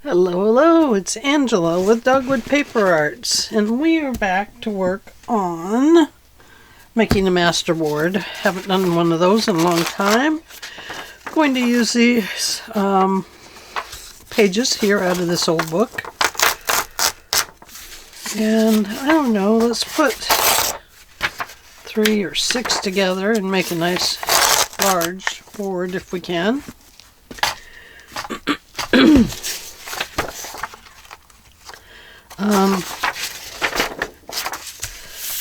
Hello, hello, it's Angela with Dogwood Paper Arts, and we are back to work on making a masterboard. Haven't done one of those in a long time. I'm going to use these pages here out of this old book. And I don't know, let's put 3 or 6 together and make a nice large board if we can.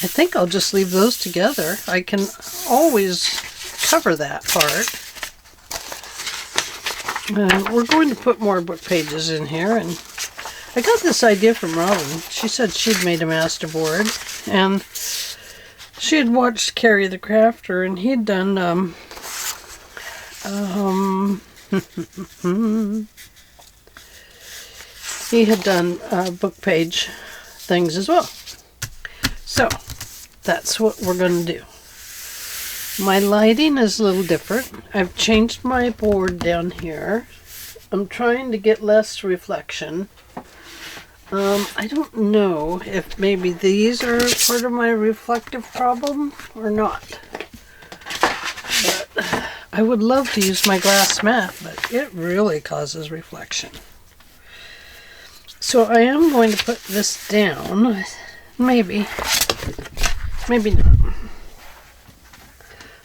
I think I'll just leave those together. I can always cover that part. And we're going to put more book pages in here. And I got this idea from Robin. She said she'd made a masterboard, and she had watched Carrie the Crafter, and he'd done he had done book page things as well. So that's what we're going to do. My lighting is a little different. I've changed my board down here. I'm trying to get less reflection. I don't know if maybe these are part of my reflective problem or not. But I would love to use my glass mat, but it really causes reflection. So I am going to put this down. Maybe. Maybe not.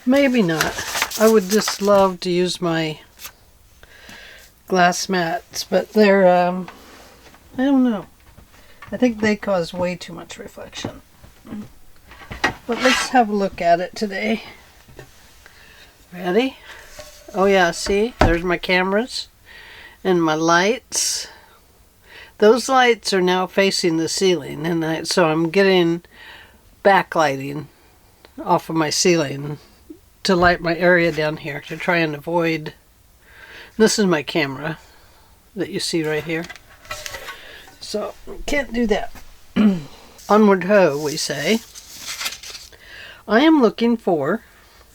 Maybe not. I would just love to use my glass mats, but they're, I don't know. I think they cause way too much reflection. But let's have a look at it today. Ready? Oh yeah, see? There's my cameras and my lights. Those lights are now facing the ceiling, and so I'm getting backlighting off of my ceiling to light my area down here to try and avoid. This is my camera that you see right here. So, can't do that. Onward ho, we say. I am looking for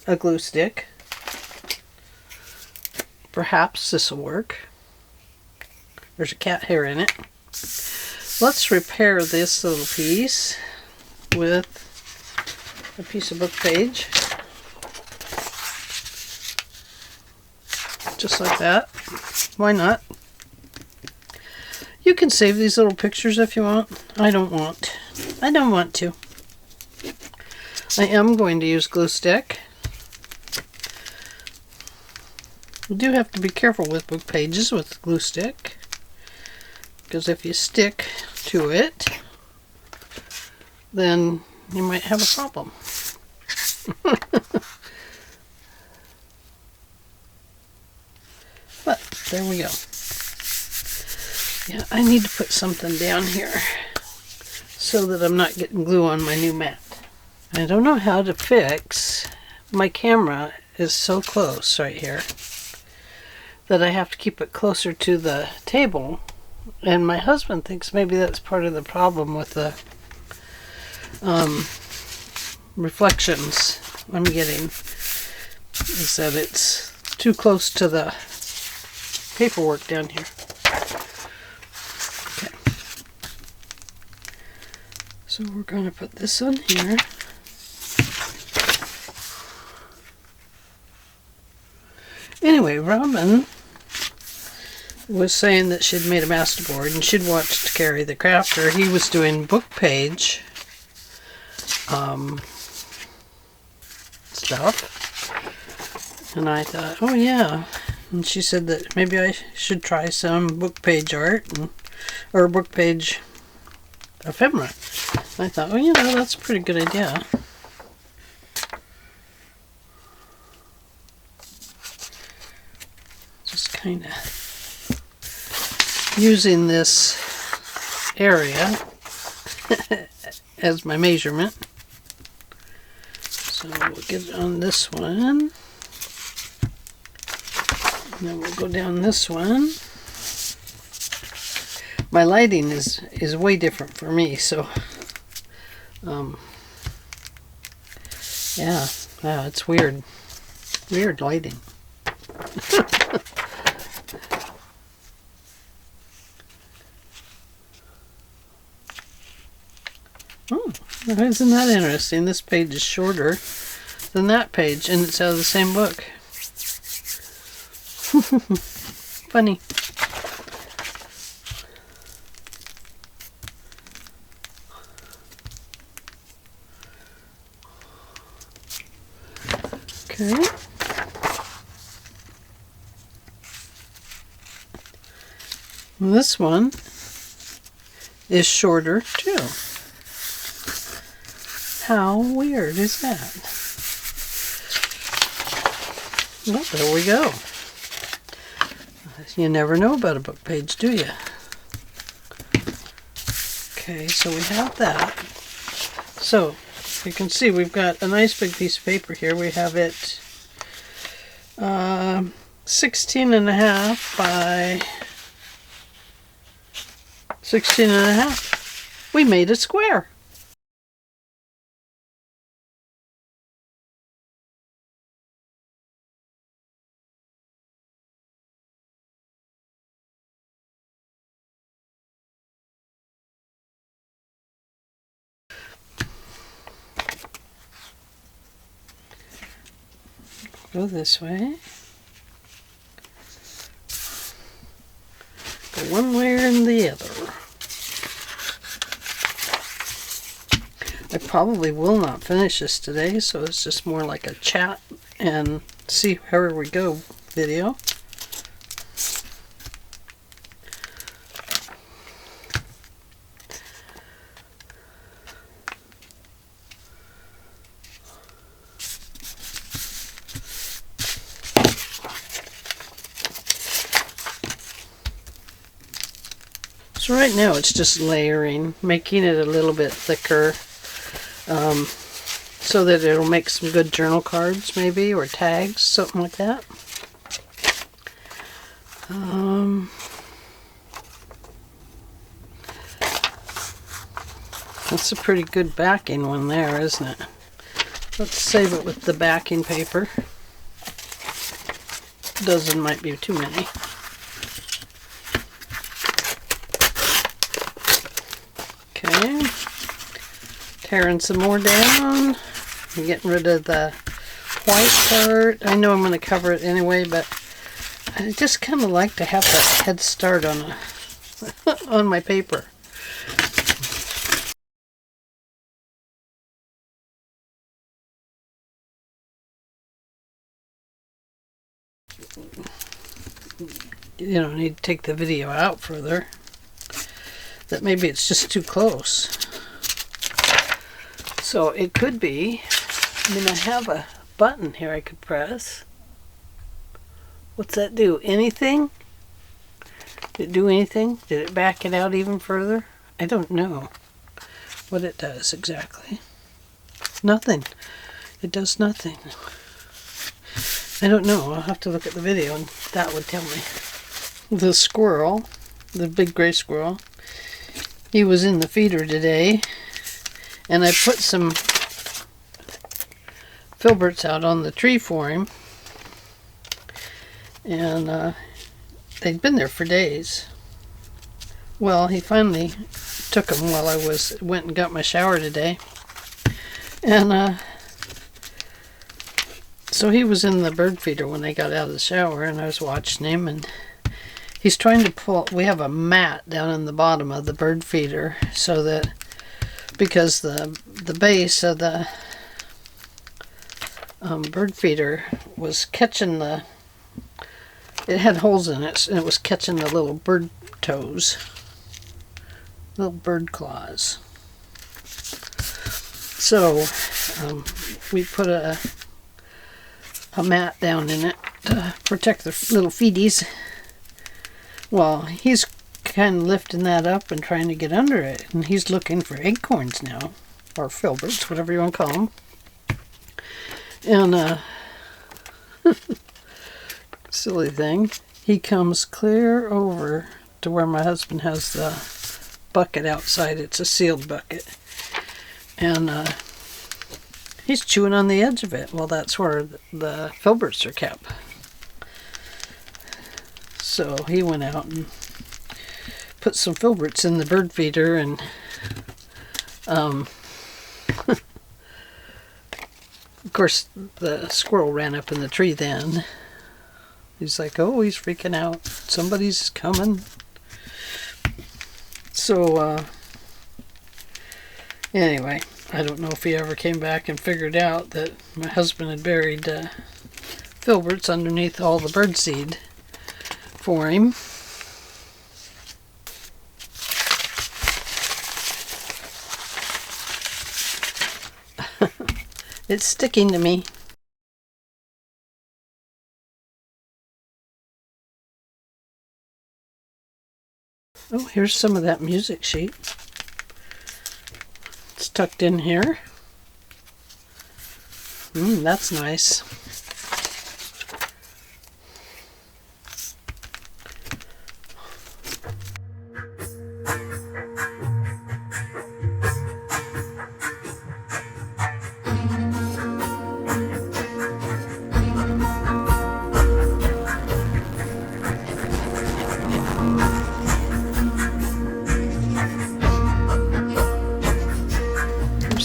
a glue stick. Perhaps this will work. There's a cat hair in it. Let's repair this little piece with a piece of book page. Just like that. Why not? You can save these little pictures if you want. I don't want. I don't want to. I am going to use glue stick. You do have to be careful with book pages with glue stick, because if you stick to it, then you might have a problem. But there we go. Yeah, I need to put something down here so that I'm not getting glue on my new mat. I don't know how to fix. My camera is so close right here that I have to keep it closer to the table. And my husband thinks maybe that's part of the problem with the reflections I'm getting, is that it's too close to the paperwork down here. Okay. So we're going to put this on here. Anyway, Robin was saying that she'd made a masterboard and she'd watched Carrie the Crafter. He was doing book page stuff, and I thought, oh yeah. And she said that maybe I should try some book page art or book page ephemera. I thought, well, you know, that's a pretty good idea. Just kind of using this area as my measurement. So we'll get it on this one. And then we'll go down this one. My lighting is way different for me, so yeah, it's weird. Weird lighting. Oh, isn't that interesting? This page is shorter than that page, and it's out of the same book. Funny. Okay. And this one is shorter too. How weird is that? Well, there we go. You never know about a book page, do you? Okay, so we have that. So, you can see we've got a nice big piece of paper here. We have it 16.5 by 16.5. We made a square. Go this way. Go one way and the other. I probably will not finish this today, so it's just more like a chat and see where we go video. So right now it's just layering, making it a little bit thicker, so that it'll make some good journal cards maybe, or tags, something like that. That's a pretty good backing one there, isn't it? Let's save it with the backing paper. A dozen might be too many. Okay, tearing some more down. I'm getting rid of the white part. I know I'm going to cover it anyway, but I just kind of like to have that head start on on my paper. You don't need to take the video out further. That maybe it's just too close. So it could be, I mean, I have a button here I could press. What's that do? Anything? Did it do anything? Did it back it out even further? I don't know what it does exactly. Nothing. It does nothing. I don't know. I'll have to look at the video and that would tell me. The squirrel, the big gray squirrel, he was in the feeder today, and I put some filberts out on the tree for him, and they'd been there for days. Well, he finally took them while I went and got my shower today, and so he was in the bird feeder when I got out of the shower, and I was watching him, and he's trying to pull. We have a mat down in the bottom of the bird feeder, so that because the base of the bird feeder was catching the. It had holes in it, and it was catching the little bird toes, little bird claws. So we put a mat down in it to protect the little feeties. Well, he's kind of lifting that up and trying to get under it, and he's looking for acorns now, or filberts, whatever you want to call them. And silly thing, he comes clear over to where my husband has the bucket outside. It's a sealed bucket, and he's chewing on the edge of it. Well, that's where the filberts are kept. So he went out and put some filberts in the bird feeder, and Of course, the squirrel ran up in the tree then. He's like, oh, he's freaking out. Somebody's coming. So, anyway, I don't know if he ever came back and figured out that my husband had buried filberts underneath all the birdseed for him. It's sticking to me. Oh, here's some of that music sheet. It's tucked in here. That's nice.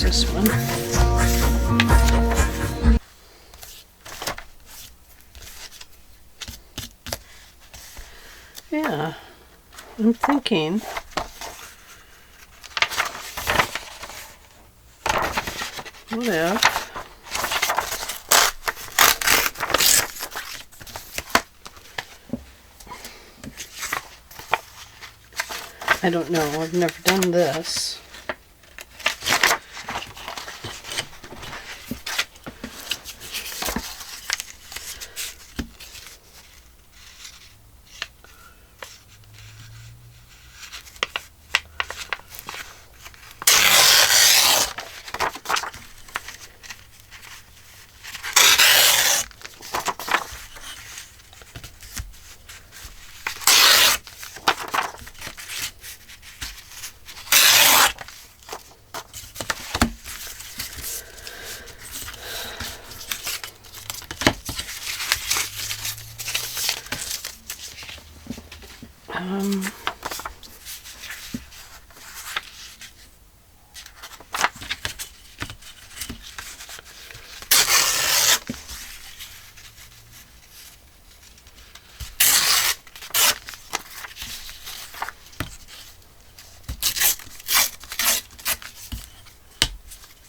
This one. Yeah, I'm thinking what if I don't know, I've never done this.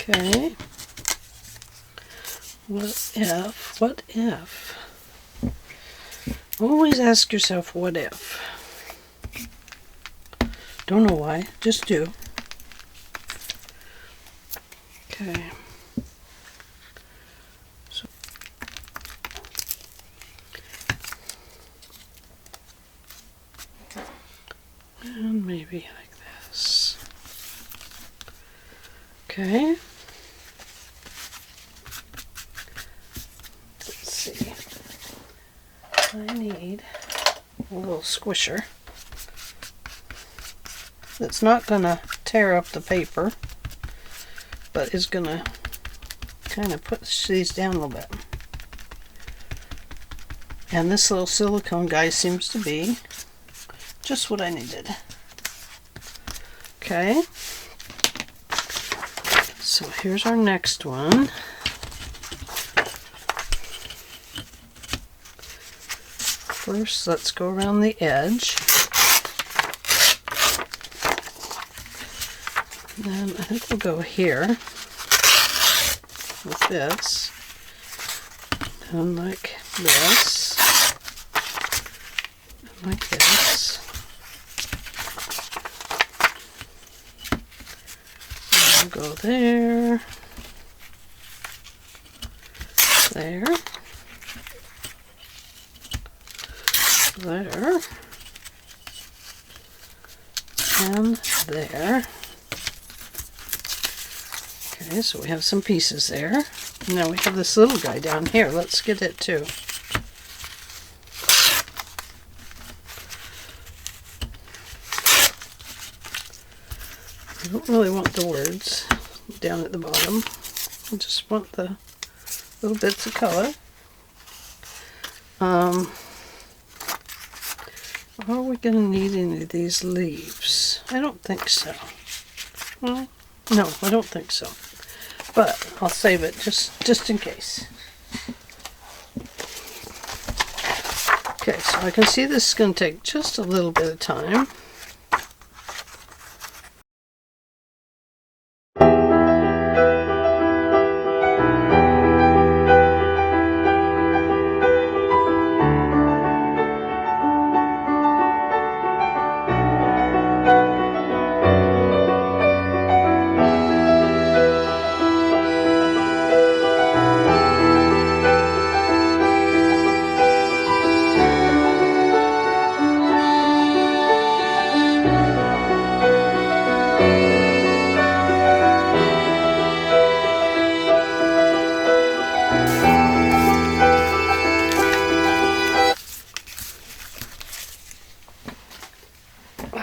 Okay. What if? Always ask yourself, what if? Don't know why, just do. Okay. So, and maybe like this. Okay. Let's see. I need a little squisher that's not gonna tear up the paper, but is gonna kind of push these down a little bit. And this little silicone guy seems to be just what I needed. Okay. So here's our next one. First, let's go around the edge. Then I think we'll go here with this, and like this, and like this. And we'll go there, there, there, and there. Okay, so we have some pieces there. Now we have this little guy down here. Let's get it too. I don't really want the words down at the bottom. I just want the little bits of color. Are we going to need any of these leaves? I don't think so. Well, no, I don't think so. but I'll save it just in case. Okay, so I can see this is going to take just a little bit of time.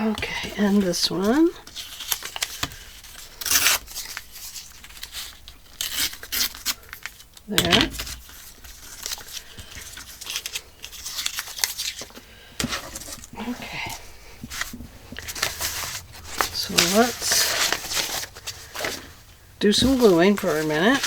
Okay, and this one. There. Okay. So let's do some gluing for a minute.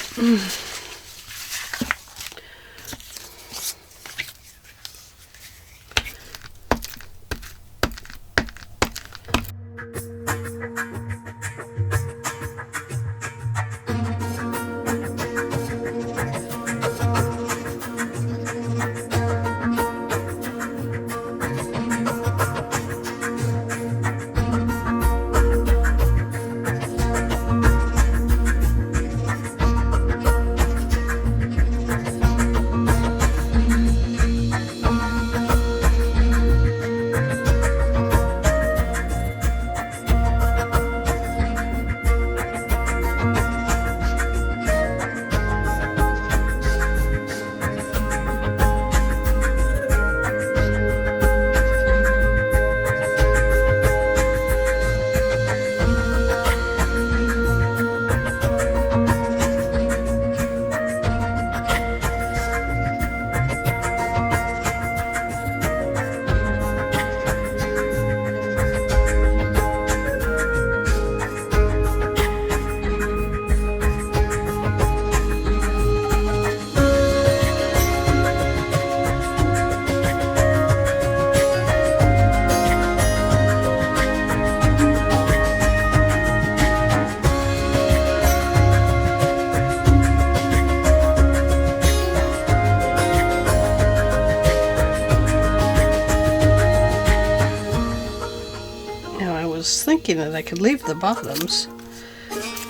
Thinking that I could leave the bottoms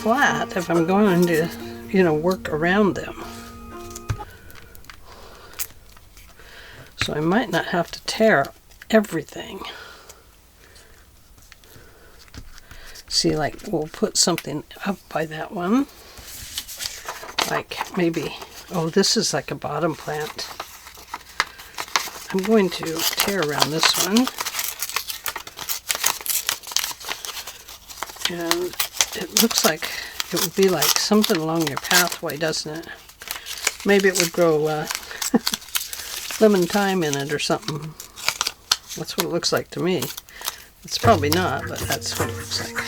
flat if I'm going to, work around them. So I might not have to tear everything. See, like, we'll put something up by that one. Like maybe, oh, this is like a bottom plant. I'm going to tear around this one. And it looks like it would be like something along your pathway, doesn't it? Maybe it would grow lemon thyme in it or something. That's what it looks like to me. It's probably not, but that's what it looks like.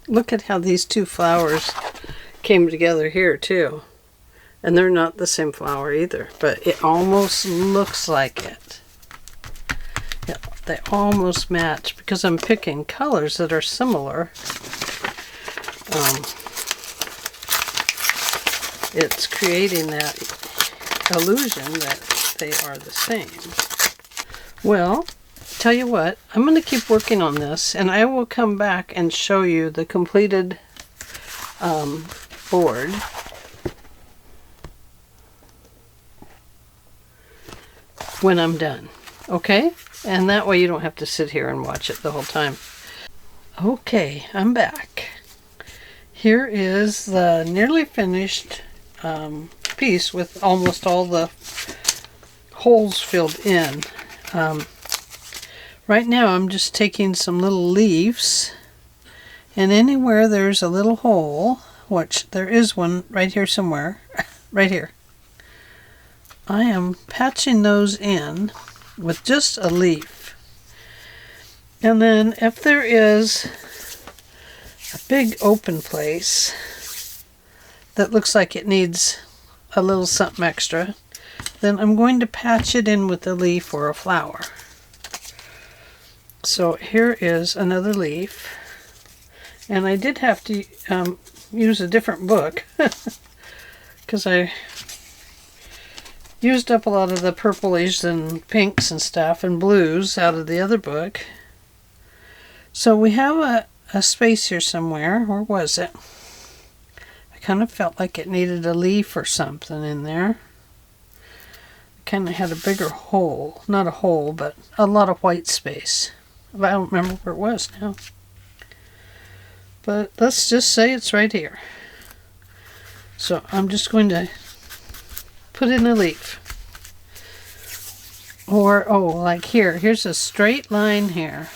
Look at how these two flowers came together here too. And they're not the same flower either, but it almost looks like it. Yeah, they almost match because I'm picking colors that are similar. It's creating that illusion that they are the same. Well, tell you what, I'm going to keep working on this, and I will come back and show you the completed board. When I'm done, okay? And that way you don't have to sit here and watch it the whole time. Okay, I'm back. Here is the nearly finished piece with almost all the holes filled in. Right now I'm just taking some little leaves, and anywhere there's a little hole, which there is one right here somewhere, right here, I am patching those in with just a leaf. And then if there is a big open place that looks like it needs a little something extra, then I'm going to patch it in with a leaf or a flower. So here is another leaf, and I did have to use a different book because I used up a lot of the purplies and pinks and stuff and blues out of the other book. So we have a space here somewhere. Where was it? I kind of felt like it needed a leaf or something in there. It kind of had a bigger hole. Not a hole, but a lot of white space. I don't remember where it was now. But let's just say it's right here. So I'm just going to put in a leaf. Or, oh, like here. Here's a straight line here.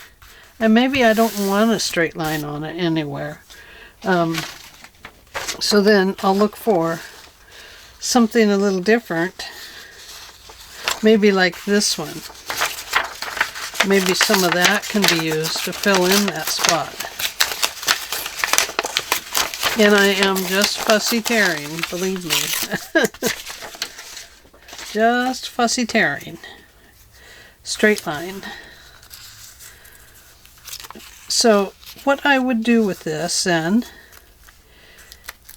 And maybe I don't want a straight line on it anywhere. So then I'll look for something a little different. Maybe like this one. Maybe some of that can be used to fill in that spot. And I am just fussy tearing, believe me. Just fussy tearing. Straight line. So what I would do with this then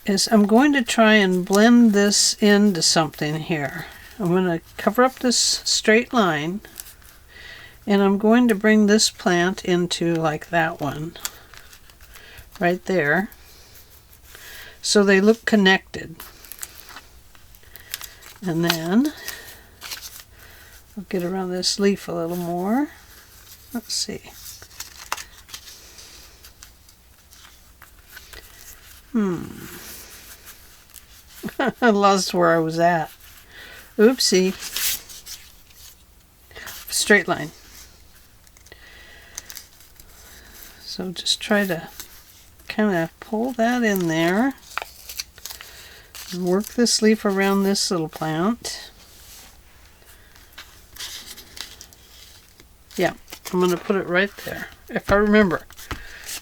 is I'm going to try and blend this into something here. I'm going to cover up this straight line, and I'm going to bring this plant into like that one right there, so they look connected. And then I'll get around this leaf a little more. Let's see. I lost where I was at. Oopsie. Straight line. So just try to kind of pull that in there and work this leaf around this little plant. Yeah, I'm going to put it right there, if I remember.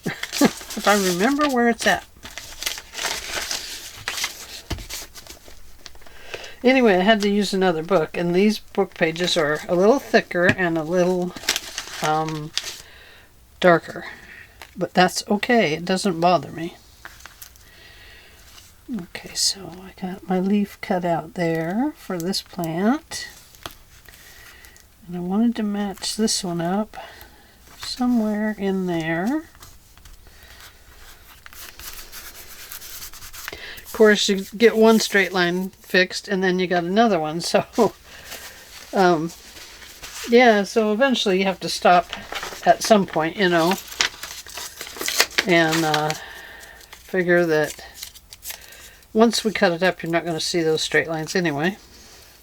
If I remember where it's at. Anyway, I had to use another book, and these book pages are a little thicker and a little darker. But that's okay, it doesn't bother me. Okay, so I got my leaf cut out there for this plant. And I wanted to match this one up somewhere in there. Of course, you get one straight line fixed, and then you got another one. So, yeah, so eventually you have to stop at some point, you know, and figure that once we cut it up, you're not going to see those straight lines anyway.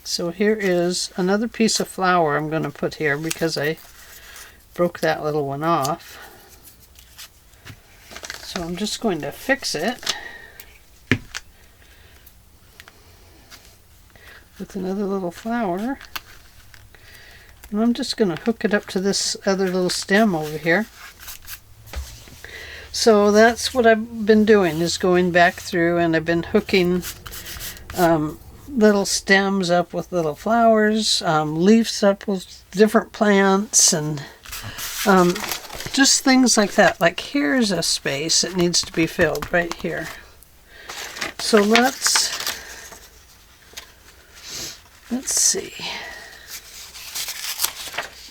So here is another piece of flower I'm going to put here because I broke that little one off. So I'm just going to fix it with another little flower. And I'm just going to hook it up to this other little stem over here. So that's what I've been doing, is going back through, and I've been hooking little stems up with little flowers, leaves up with different plants, and just things like that. Like here's a space that needs to be filled right here. So let's see.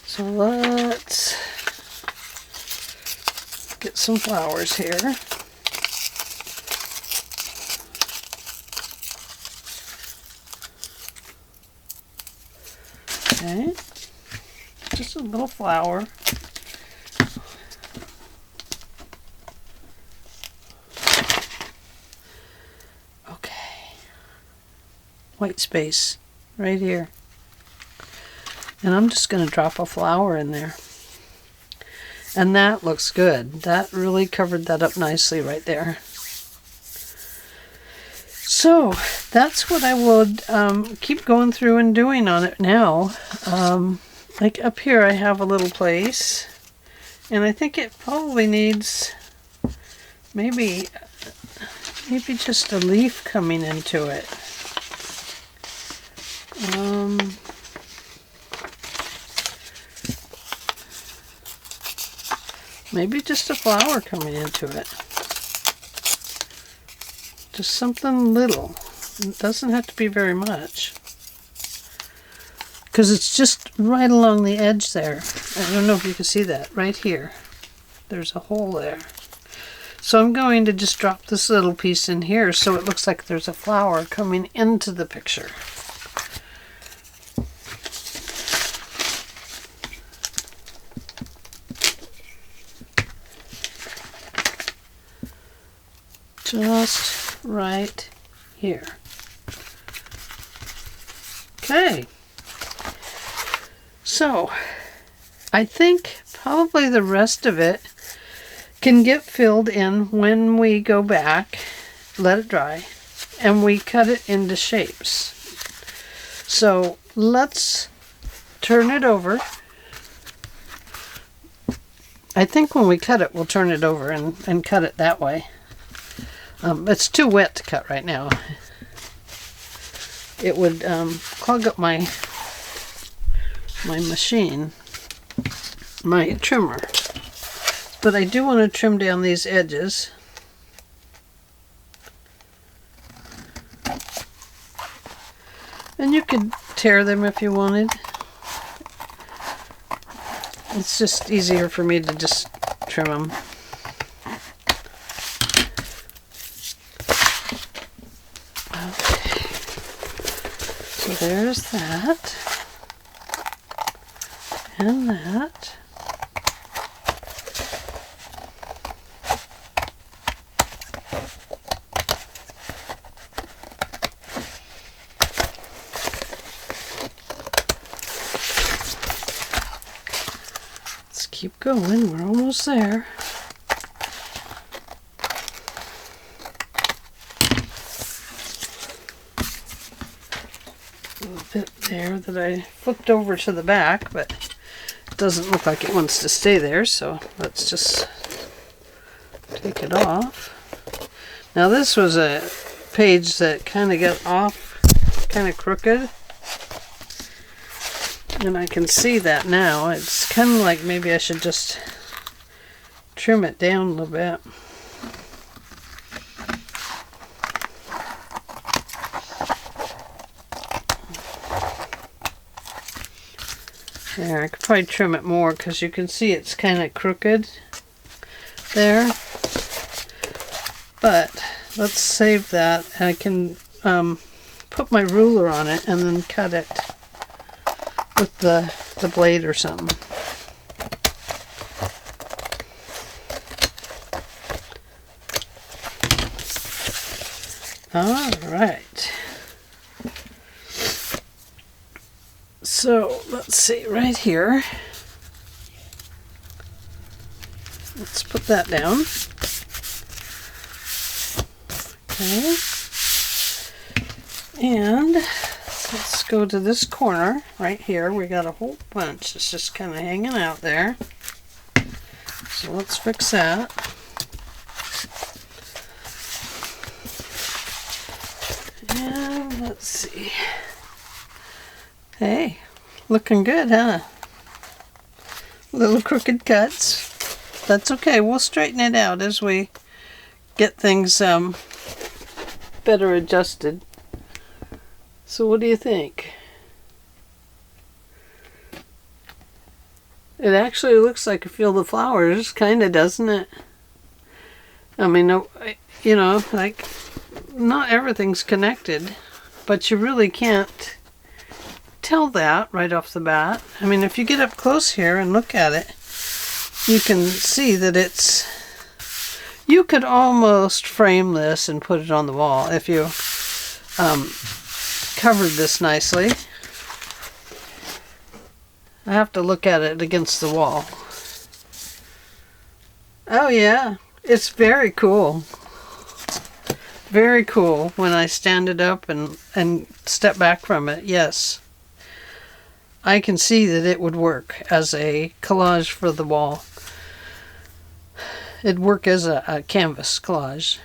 So let's get some flowers here. Okay, just a little flower. white space right here. And I'm just going to drop a flower in there. And that looks good. That really covered that up nicely right there. So that's what I would keep going through and doing on it now. Like up here I have a little place. And I think it probably needs maybe just a leaf coming into it. Maybe just a flower coming into it. Just something little. It doesn't have to be very much. Because it's just right along the edge there. I don't know if you can see that. Right here. There's a hole there. So I'm going to just drop this little piece in here so it looks like there's a flower coming into the picture. Just right here. Okay. So, I think probably the rest of it can get filled in when we go back, let it dry, and we cut it into shapes. So, let's turn it over. I think when we cut it, we'll turn it over and cut it that way. It's too wet to cut right now. It would clog up my machine, my trimmer. But I do want to trim down these edges. And you could tear them if you wanted. It's just easier for me to just trim them. There's that, and that. Let's keep going, we're almost there. Bit there that I flipped over to the back, but it doesn't look like it wants to stay there, so let's just take it off. Now this was a page that kind of got off, kind of crooked, and I can see that now. It's kind of like maybe I should just trim it down a little bit. There, I could probably trim it more because you can see it's kind of crooked there. But let's save that. I can put my ruler on it and then cut it with the blade or something. All right. So let's see, right here. Let's put that down. Okay. And let's go to this corner right here. We got a whole bunch that's just kind of hanging out there. So let's fix that. And let's see. Hey, looking good, huh? Little crooked cuts. That's okay. We'll straighten it out as we get things better adjusted. So what do you think? It actually looks like a field of flowers, kind of, doesn't it? I mean, you know, like, not everything's connected, but you really can't tell that right off the bat. I mean, if you get up close here and look at it, you can see that it's, you could almost frame this and put it on the wall if you covered this nicely. I have to look at it against the wall. Oh yeah, it's very cool. Very cool when I stand it up and step back from it. Yes, I can see that it would work as a collage for the wall. It'd work as a canvas collage.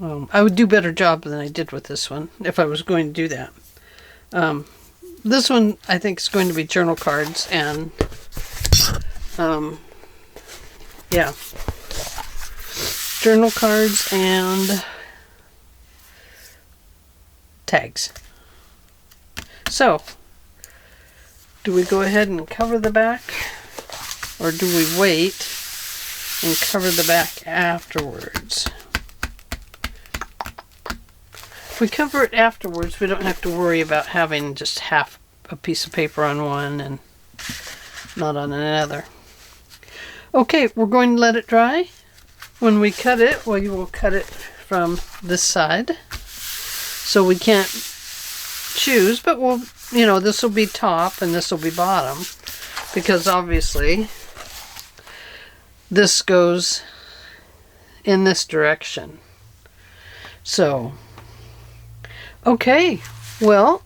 I would do a better job than I did with this one if I was going to do that. This one I think is going to be journal cards and yeah, journal cards and tags. So, do we go ahead and cover the back, or do we wait and cover the back afterwards? If we cover it afterwards, we don't have to worry about having just half a piece of paper on one and not on another. Okay, we're going to let it dry. When we cut it, well, you will cut it from this side. So we can't choose, but we'll, you know, this will be top and this will be bottom, because obviously this goes in this direction. So, okay, well,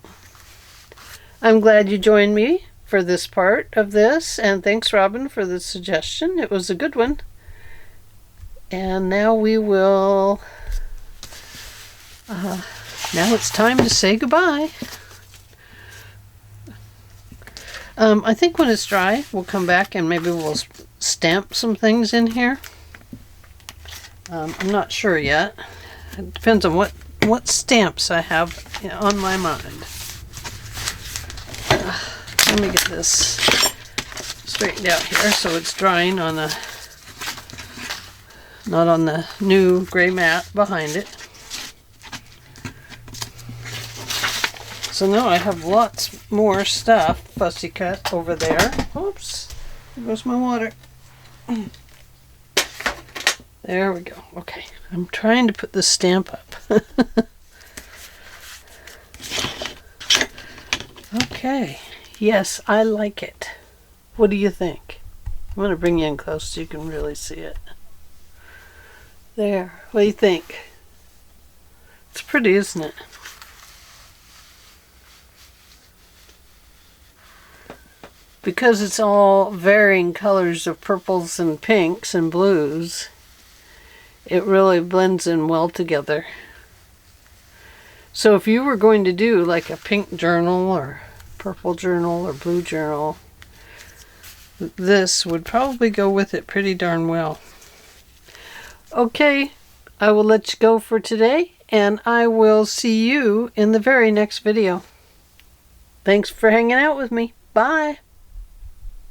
I'm glad you joined me for this part of this, and thanks, Robin, for the suggestion. It was a good one. And now we will now it's time to say goodbye. I think when it's dry, we'll come back and maybe we'll stamp some things in here. I'm not sure yet. It depends on what stamps I have on my mind. Let me get this straightened out here so it's drying on the, not on the new gray mat behind it. So now I have lots more stuff, fussy cut over there. Oops, there goes my water. There we go. Okay, I'm trying to put the stamp up. Okay, yes, I like it. What do you think? I'm going to bring you in close so you can really see it. There, what do you think? It's pretty, isn't it? Because it's all varying colors of purples and pinks and blues, it really blends in well together. So if you were going to do like a pink journal or purple journal or blue journal, this would probably go with it pretty darn well. Okay, I will let you go for today, and I will see you in the very next video. Thanks for hanging out with me. Bye.